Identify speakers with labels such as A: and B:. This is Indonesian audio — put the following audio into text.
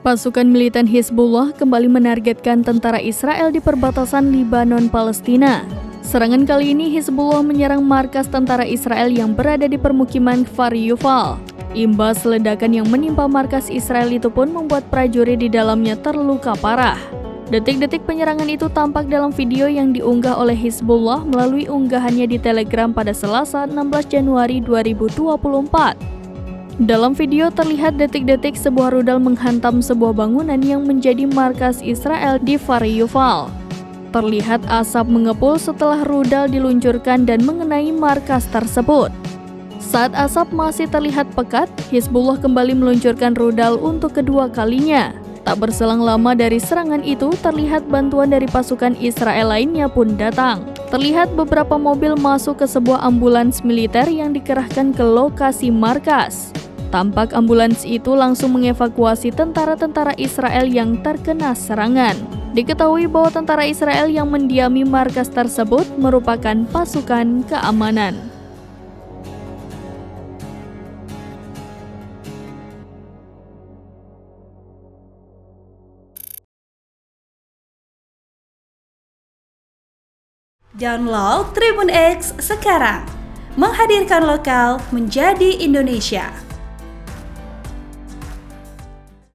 A: Pasukan militan Hizbullah kembali menargetkan tentara Israel di perbatasan Lebanon-Palestina. Serangan kali ini Hizbullah menyerang markas tentara Israel yang berada di permukiman Kfar Yuval. Imbas ledakan yang menimpa markas Israel itu pun membuat prajurit di dalamnya terluka parah. Detik-detik penyerangan itu tampak dalam video yang diunggah oleh Hizbullah melalui unggahannya di Telegram pada Selasa 16 Januari 2024. Dalam video terlihat detik-detik sebuah rudal menghantam sebuah bangunan yang menjadi markas Israel di Kfar Yuval. Terlihat asap mengepul setelah rudal diluncurkan dan mengenai markas tersebut. Saat asap masih terlihat pekat, Hizbullah kembali meluncurkan rudal untuk kedua kalinya. Tak berselang lama dari serangan itu, terlihat bantuan dari pasukan Israel lainnya pun datang. Terlihat beberapa mobil masuk ke sebuah ambulans militer yang dikerahkan ke lokasi markas. Tampak ambulans itu langsung mengevakuasi tentara-tentara Israel yang terkena serangan. Diketahui bahwa tentara Israel yang mendiami markas tersebut merupakan pasukan keamanan.
B: Download Tribun X sekarang, menghadirkan lokal menjadi Indonesia.